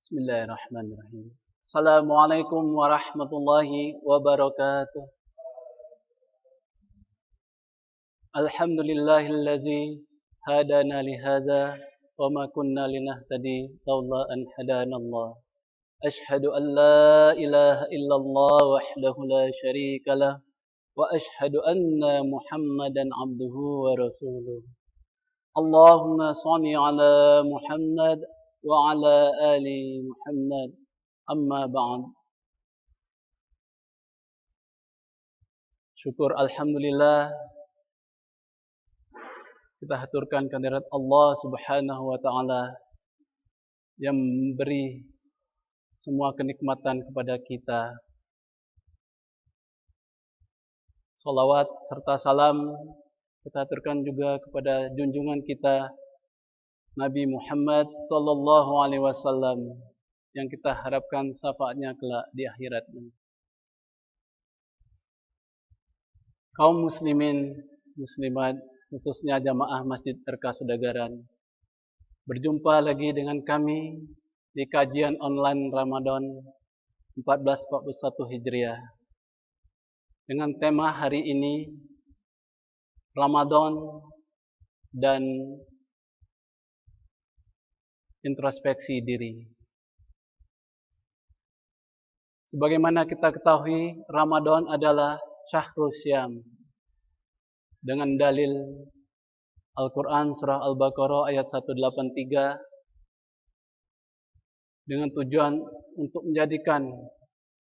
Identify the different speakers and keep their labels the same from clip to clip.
Speaker 1: Bismillahirrahmanirrahim. Assalamualaikum warahmatullahi wabarakatuh. Alhamdulillahilladzi hadana lihada wa ma kunna linahtadi laula an hadanallah. Ashhadu an la ilaha illallah wahdahu la syarika lah wa ashhadu anna Muhammadan abduhu wa rasuluh. Allahumma shalli ala Muhammad wa ala ali Muhammad. Amma ba'd. Syukur alhamdulillah kita haturkan kehadirat Allah Subhanahu wa taala yang memberi semua kenikmatan kepada kita. Salawat serta salam kita haturkan juga kepada junjungan kita Nabi Muhammad sallallahu alaihi wasallam yang kita harapkan syafaatnya kelak di akhirat. Kaum muslimin, muslimat, khususnya jamaah Masjid RK Sudagaran, berjumpa lagi dengan kami di kajian online Ramadan 1441 Hijriah dengan tema hari ini Ramadan dan introspeksi diri. Sebagaimana kita ketahui, Ramadan adalah Syahrul Syam dengan dalil Al-Quran Surah Al-Baqarah ayat 183 dengan tujuan untuk menjadikan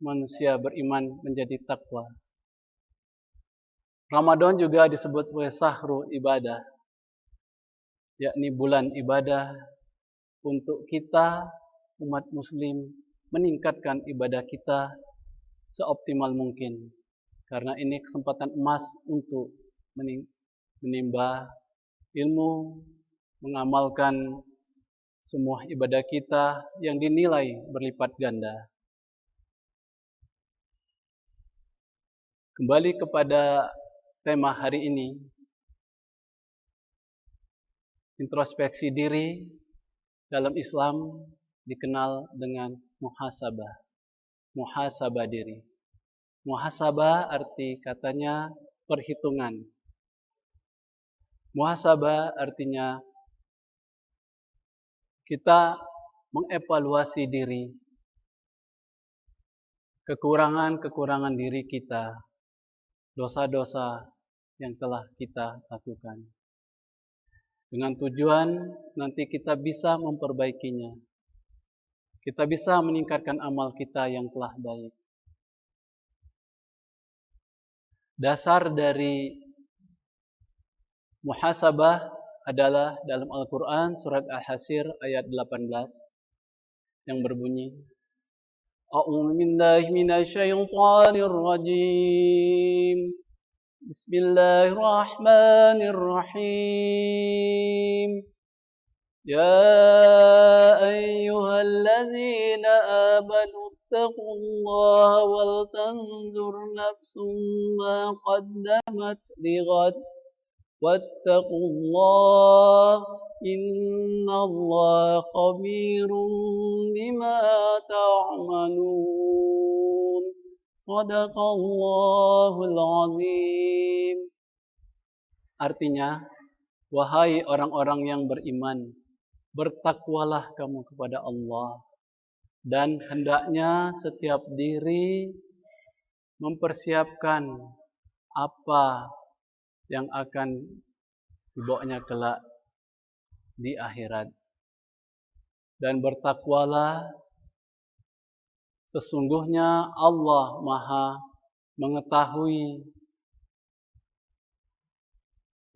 Speaker 1: manusia beriman menjadi takwa. Ramadan juga disebut sebagai Syahrul Ibadah, yakni bulan ibadah untuk kita umat muslim meningkatkan ibadah kita seoptimal mungkin. Karena ini kesempatan emas untuk menimba ilmu, mengamalkan semua ibadah kita yang dinilai berlipat ganda. Kembali kepada tema hari ini, introspeksi diri dalam Islam dikenal dengan muhasabah. Muhasabah diri. Muhasabah arti katanya perhitungan. Muhasabah artinya kita mengevaluasi diri, kekurangan-kekurangan diri kita, dosa-dosa yang telah kita lakukan. Dengan tujuan nanti kita bisa memperbaikinya. Kita bisa meningkatkan amal kita yang telah baik. Dasar dari muhasabah adalah dalam Al-Quran surat Al-Hasyr ayat 18 yang berbunyi A'udzu billahi minasyaitonir rajim. Bismillahirrahmanirrahim. Ya ayyuhalladzina amanu ittaqullaha wal tanzur nafsum ma qaddamat lighad wattaqullaha innallaha khabirum bima ta'malun. Shadaqallahul azim. Artinya, wahai orang-orang yang beriman, bertakwalah kamu kepada Allah, dan hendaknya setiap diri mempersiapkan apa yang akan dibawanya kelak di akhirat. Dan bertakwalah, sesungguhnya Allah Maha mengetahui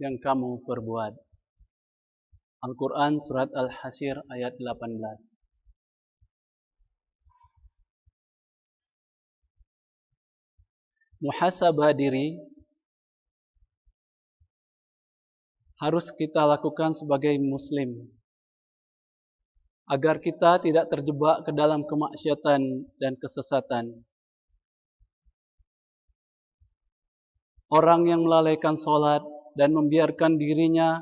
Speaker 1: yang kamu perbuat. Al-Quran surat Al-Hasyr ayat 18. Muhasabah diri harus kita lakukan sebagai muslim agar kita tidak terjebak ke dalam kemaksiatan dan kesesatan. Orang yang melalaikan sholat dan membiarkan dirinya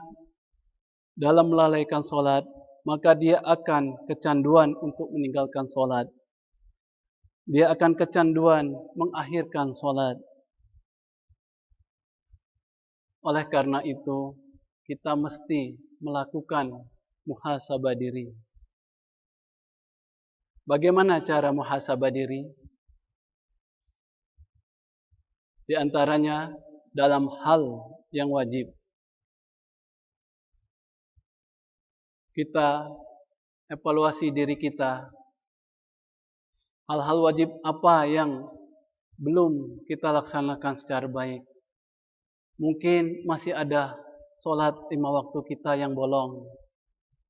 Speaker 1: dalam melalaikan sholat maka dia akan kecanduan untuk meninggalkan sholat. Dia akan kecanduan mengakhirkan sholat. Oleh karena itu, kita mesti melakukan muhasabah diri. Bagaimana cara muhasabah diri? Di antaranya dalam hal yang wajib. Kita evaluasi diri kita. Hal-hal wajib apa yang belum kita laksanakan secara baik. Mungkin masih ada sholat 5 waktu kita yang bolong.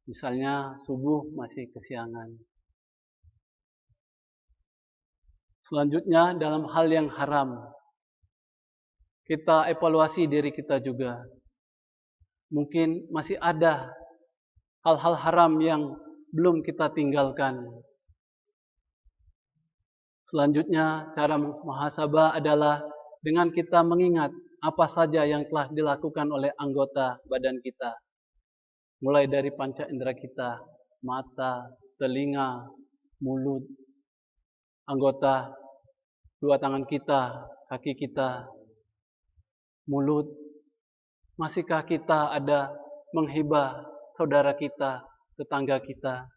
Speaker 1: Misalnya subuh masih kesiangan. Selanjutnya dalam hal yang haram. Kita evaluasi diri kita juga. Mungkin masih ada hal-hal haram yang belum kita tinggalkan. Selanjutnya cara muhasabah adalah dengan kita mengingat apa saja yang telah dilakukan oleh anggota badan kita. Mulai dari panca indera kita, mata, telinga, mulut, anggota dua tangan kita, kaki kita, mulut. Masihkah kita ada menghibah saudara kita, tetangga kita?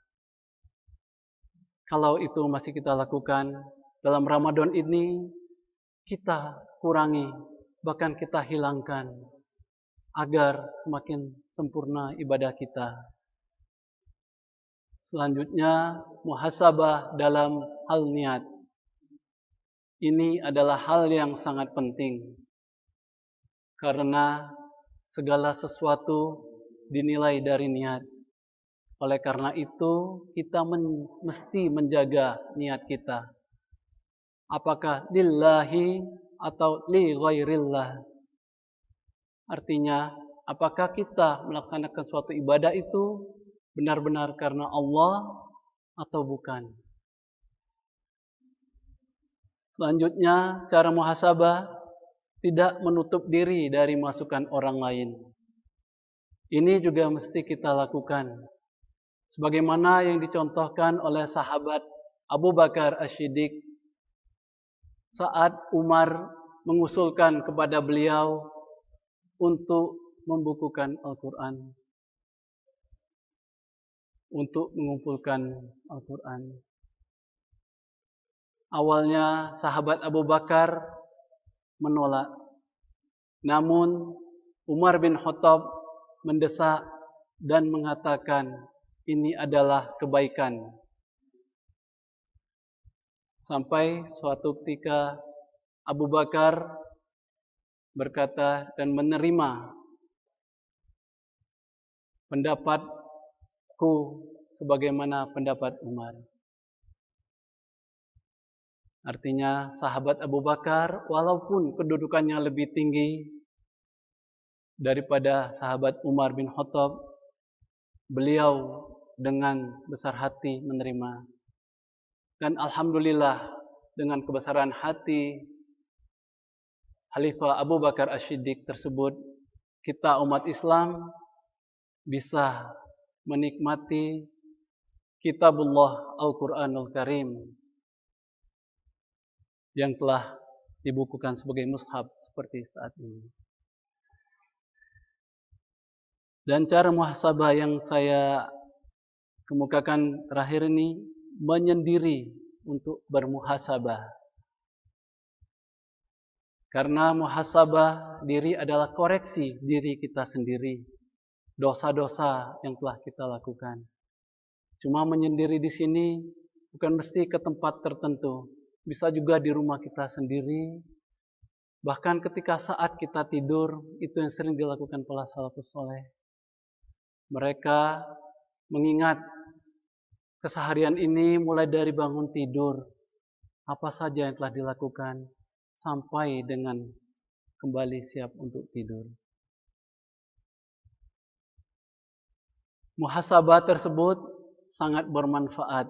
Speaker 1: Kalau itu masih kita lakukan dalam Ramadan ini, kita kurangi, bahkan kita hilangkan agar semakin sempurna ibadah kita. Selanjutnya, muhasabah dalam hal niat. Ini adalah hal yang sangat penting karena segala sesuatu dinilai dari niat. Oleh karena itu, kita mesti menjaga niat kita. Apakah lillahi atau li ghairillah? Artinya, apakah kita melaksanakan suatu ibadah itu benar-benar karena Allah atau bukan? Selanjutnya, cara muhasabah tidak menutup diri dari masukan orang lain. Ini juga mesti kita lakukan. Sebagaimana yang dicontohkan oleh sahabat Abu Bakar As-Siddiq saat Umar mengusulkan kepada beliau untuk membukukan Al-Quran, untuk mengumpulkan Al-Quran. Awalnya sahabat Abu Bakar menolak. Namun Umar bin Khattab mendesak dan mengatakan ini adalah kebaikan. Sampai suatu ketika Abu Bakar berkata dan menerima pendapatku sebagaimana pendapat Umar. Artinya sahabat Abu Bakar walaupun kedudukannya lebih tinggi daripada sahabat Umar bin Khattab, beliau dengan besar hati menerima. Dan alhamdulillah dengan kebesaran hati Khalifah Abu Bakar As-Siddiq tersebut, kita umat Islam bisa menikmati kitabullah Al-Quranul Karim yang telah dibukukan sebagai mushaf seperti saat ini. Dan cara muhasabah yang saya kemukakan terakhir ini menyendiri untuk bermuhasabah. Karena muhasabah diri adalah koreksi diri kita sendiri. Dosa-dosa yang telah kita lakukan. Cuma menyendiri di sini bukan mesti ke tempat tertentu. Bisa juga di rumah kita sendiri. Bahkan ketika saat kita tidur, itu yang sering dilakukan para salafus saleh. Mereka mengingat keseharian ini mulai dari bangun tidur, apa saja yang telah dilakukan, sampai dengan kembali siap untuk tidur. Muhasabah tersebut sangat bermanfaat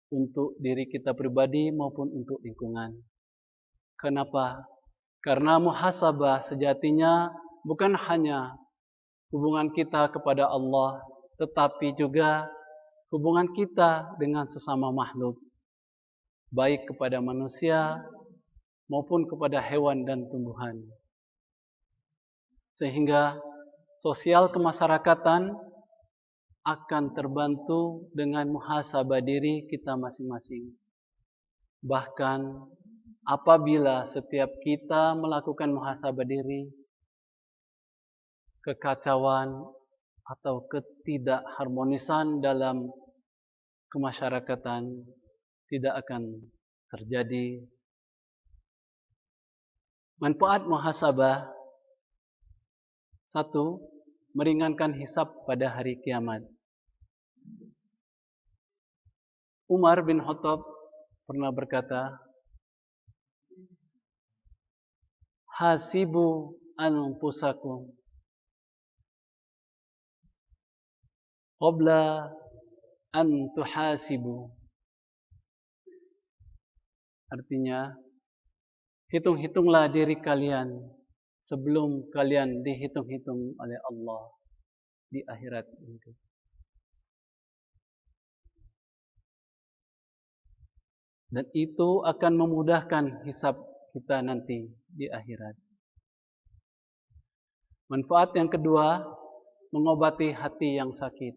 Speaker 1: untuk diri kita pribadi maupun untuk lingkungan. Kenapa? Karena muhasabah sejatinya bukan hanya hubungan kita kepada Allah, tetapi juga hubungan kita dengan sesama makhluk, baik kepada manusia maupun kepada hewan dan tumbuhan. Sehingga sosial kemasyarakatan akan terbantu dengan muhasabah diri kita masing-masing. Bahkan apabila setiap kita melakukan muhasabah diri, kekacauan atau ketidakharmonisan dalam kemasyarakatan tidak akan terjadi. Manfaat muhasabah: 1. Meringankan hisab pada hari kiamat. Umar bin Khattab pernah berkata, hasibu anfusakum qabla an tuhasibu. Artinya, hitung-hitunglah diri kalian sebelum kalian dihitung-hitung oleh Allah di akhirat itu. Dan itu akan memudahkan hisab kita nanti di akhirat. Manfaat yang kedua, mengobati hati yang sakit.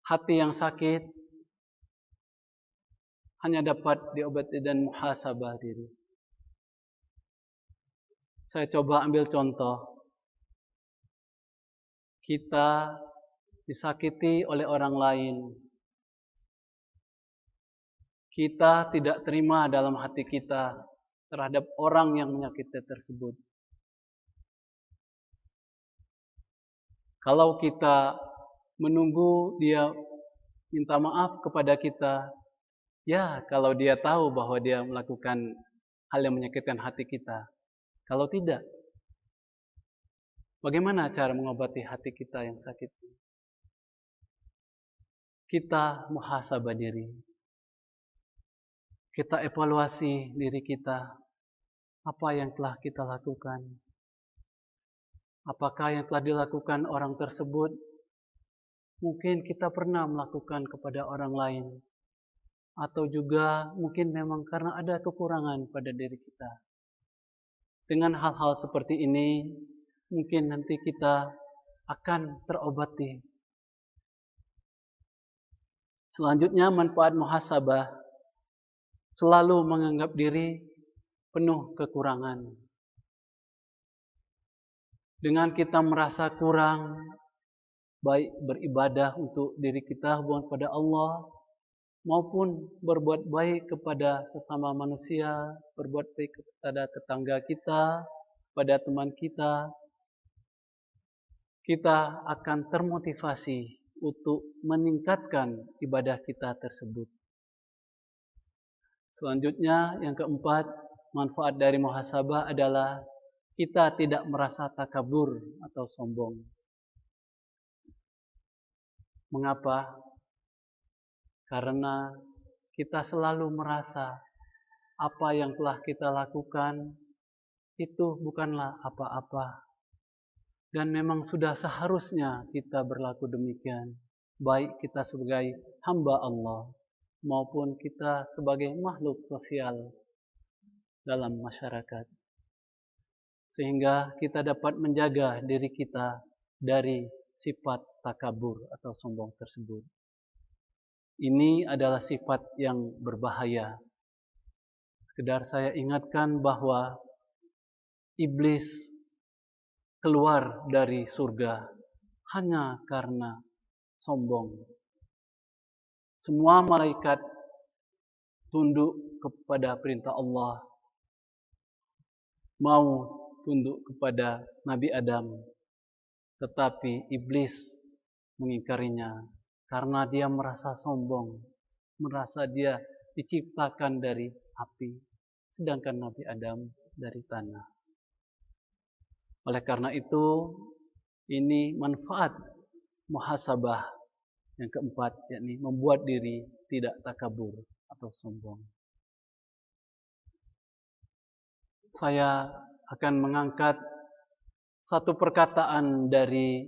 Speaker 1: Hati yang sakit hanya dapat diobati dan muhasabah diri. Saya coba ambil contoh. Kita disakiti oleh orang lain. Kita tidak terima dalam hati kita terhadap orang yang menyakiti tersebut. Kalau kita menunggu dia minta maaf kepada kita, ya kalau dia tahu bahwa dia melakukan hal yang menyakitkan hati kita. Kalau tidak, bagaimana cara mengobati hati kita yang sakit? Kita muhasabah diri. Kita evaluasi diri kita. Apa yang telah kita lakukan? Apakah yang telah dilakukan orang tersebut mungkin kita pernah melakukan kepada orang lain? Atau juga mungkin memang karena ada kekurangan pada diri kita. Dengan hal-hal seperti ini, mungkin nanti kita akan terobati. Selanjutnya, manfaat muhasabah: selalu menganggap diri penuh kekurangan. Dengan kita merasa kurang, baik beribadah untuk diri kita, hubungan pada Allah, maupun berbuat baik kepada sesama manusia, berbuat baik kepada tetangga kita, pada teman kita, kita akan termotivasi untuk meningkatkan ibadah kita tersebut. Selanjutnya, yang keempat, manfaat dari muhasabah adalah kita tidak merasa takabur atau sombong. Mengapa? Karena kita selalu merasa apa yang telah kita lakukan itu bukanlah apa-apa. Dan memang sudah seharusnya kita berlaku demikian. Baik kita sebagai hamba Allah maupun kita sebagai makhluk sosial dalam masyarakat. Sehingga kita dapat menjaga diri kita dari sifat takabur atau sombong tersebut. Ini adalah sifat yang berbahaya. Sekedar saya ingatkan bahwa iblis keluar dari surga hanya karena sombong. Semua malaikat tunduk kepada perintah Allah, mau tunduk kepada Nabi Adam, tetapi iblis mengingkarinya karena dia merasa sombong, merasa dia diciptakan dari api, sedangkan Nabi Adam dari tanah. Oleh karena itu, ini manfaat muhasabah yang keempat, yakni membuat diri tidak takabur atau sombong. Saya akan mengangkat satu perkataan dari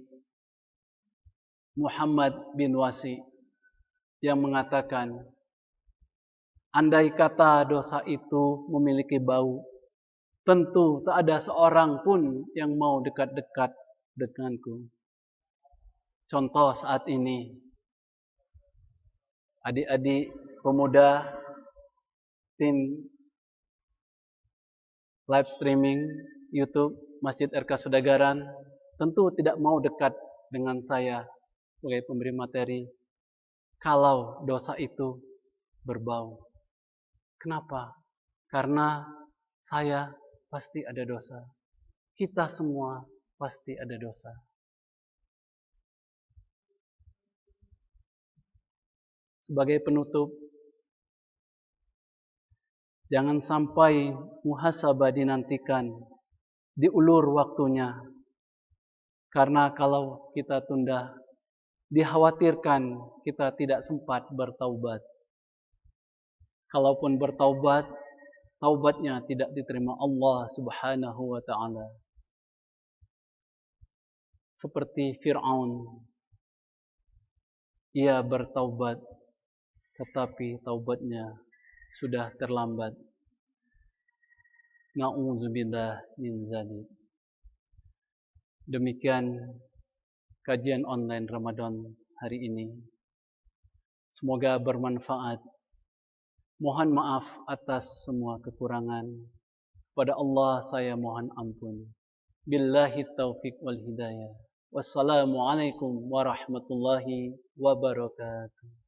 Speaker 1: Muhammad bin Wasi yang mengatakan, andai kata dosa itu memiliki bau, tentu tak ada seorang pun yang mau dekat-dekat denganku. Contoh saat ini, adik-adik pemuda tim live streaming YouTube Masjid RK Sudagaran tentu tidak mau dekat dengan saya sebagai pemberi materi kalau dosa itu berbau. Kenapa? Karena saya pasti ada dosa. Kita semua pasti ada dosa. Sebagai penutup, jangan sampai muhasabah dinantikan, diulur waktunya. Karena kalau kita tunda, dikhawatirkan kita tidak sempat bertaubat. Kalaupun bertaubat, taubatnya tidak diterima Allah Subhanahu wa taala. Seperti Fir'aun, ia bertaubat, tetapi taubatnya sudah terlambat. Na'udzubillah min dzalik. Demikian kajian online Ramadan hari ini. Semoga bermanfaat. Mohon maaf atas semua kekurangan. Kepada Allah saya mohon ampun. Billahi taufiq wal hidayah. Wassalamualaikum warahmatullahi wabarakatuh.